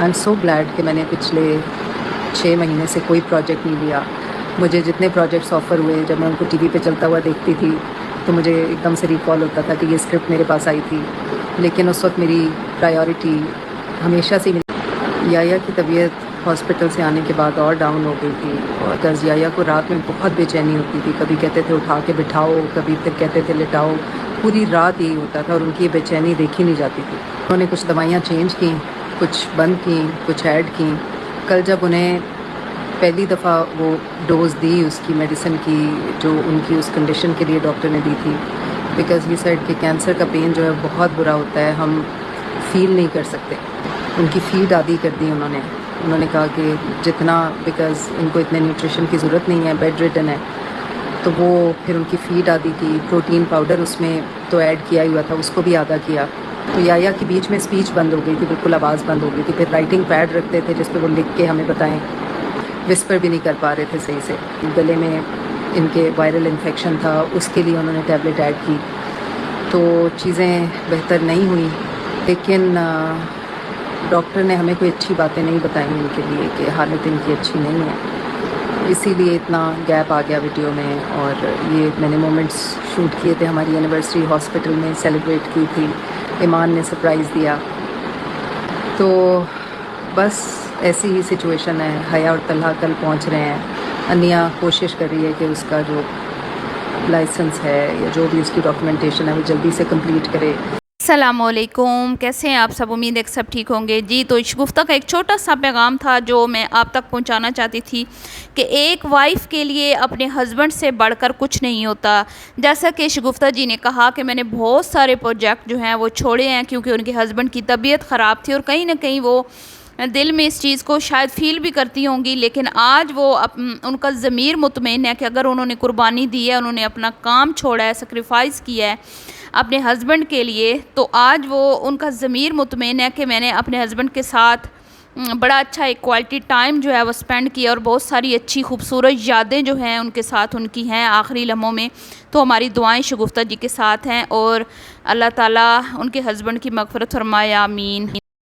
I am so glad کہ میں نے پچھلے 6 مہینے سے کوئی پروجیکٹ نہیں لیا. مجھے جتنے پروجیکٹس آفر ہوئے جب میں ان کو ٹی وی پہ چلتا ہوا دیکھتی تھی تو مجھے ایک دم سے ریکال ہوتا تھا کہ یہ اسکرپٹ میرے پاس آئی تھی. لیکن اس وقت میری پرائیورٹی ہمیشہ سے یایا کی طبیعت ہاسپٹل سے آنے کے بعد اور ڈاؤن ہو گئی تھی. اور دس یایا کو رات میں بہت بے چینی ہوتی تھی. کبھی کہتے تھے اٹھا کے بٹھاؤ, کبھی پھر کہتے تھے لٹاؤ. پوری رات یہی ہوتا تھا اور ان کی یہ بے چینی دیکھی نہیں جاتی تھی. انہوں نے کچھ دوائیاں چینج کیں, کچھ بند کیں, کچھ ایڈ کیں. کل جب انہیں پہلی دفعہ وہ ڈوز دی اس کی میڈیسن کی جو ان کی اس کنڈیشن کے لیے ڈاکٹر نے دی تھی, بیکاز ہی سیڈ کہ کینسر کا پین جو ہے بہت برا ہوتا ہے, ہم فیل نہیں کر سکتے. ان کی فیڈ عادی کر دی انہوں نے کہا کہ جتنا, بیکاز ان کو اتنے نیوٹریشن کی ضرورت نہیں ہے, بیڈ ریڈن ہے, تو وہ پھر ان کی فیڈ عادی کی. پروٹین پاؤڈر اس میں تو ایڈ کیا ہی ہوا تھا, اس کو بھی آدھا کیا. تو یایا کی بیچ میں اسپیچ بند ہو گئی تھی, بالکل آواز بند ہو گئی تھی. پھر رائٹنگ پیڈ رکھتے تھے جس پہ وہ لکھ کے ہمیں بتائیں. وسپر بھی نہیں کر پا رہے تھے صحیح سے. گلے میں ان کے وائرل انفیکشن تھا, اس کے لیے انہوں نے ٹیبلٹ ایڈ کی. تو چیزیں بہتر نہیں ہوئیں, لیکن ڈاکٹر نے ہمیں کوئی اچھی باتیں نہیں بتائیں ان کے لیے کہ حالت ان کی اچھی نہیں ہے. اسی لیے اتنا گیپ آ گیا ویڈیو میں. اور یہ میں نے مومنٹس شوٹ کیے تھے, ہماری اینیورسری ہاسپٹل میں سیلیبریٹ کی تھی, ایمان نے سرپرائز دیا. تو بس ایسی ہی سچویشن ہے. حیا اور طلحہ کل پہنچ رہے ہیں. انیا کوشش کر رہی ہے کہ اس کا جو لائسنس ہے یا جو بھی اس کی ڈاکومنٹیشن ہے وہ جلدی سے کمپلیٹ کرے. السلام علیکم، کیسے ہیں آپ سب؟ امید ہے کہ سب ٹھیک ہوں گے. جی تو شگفتہ کا ایک چھوٹا سا پیغام تھا جو میں آپ تک پہنچانا چاہتی تھی کہ ایک وائف کے لیے اپنے ہسبینڈ سے بڑھ کر کچھ نہیں ہوتا. جیسا کہ شگفتہ جی نے کہا کہ میں نے بہت سارے پروجیکٹ جو ہیں وہ چھوڑے ہیں کیونکہ ان کے ہسبینڈ کی طبیعت خراب تھی, اور کہیں نہ کہیں وہ دل میں اس چیز کو شاید فیل بھی کرتی ہوں گی. لیکن آج وہ ان کا ضمیر مطمئن ہے کہ اگر انہوں نے قربانی دی ہے, انہوں نے اپنا کام چھوڑا ہے, سیکریفائز کیا ہے اپنے ہسبینڈ کے لیے, تو آج وہ ان کا ضمیر مطمئن ہے کہ میں نے اپنے ہسبینڈ کے ساتھ بڑا اچھا ایک کوالٹی ٹائم جو ہے وہ سپینڈ کیا, اور بہت ساری اچھی خوبصورت یادیں جو ہیں ان کے ساتھ ان کی ہیں آخری لمحوں میں. تو ہماری دعائیں شگفتہ جی کے ساتھ ہیں, اور اللہ تعالیٰ ان کے ہسبینڈ کی مغفرت فرمائے, آمین.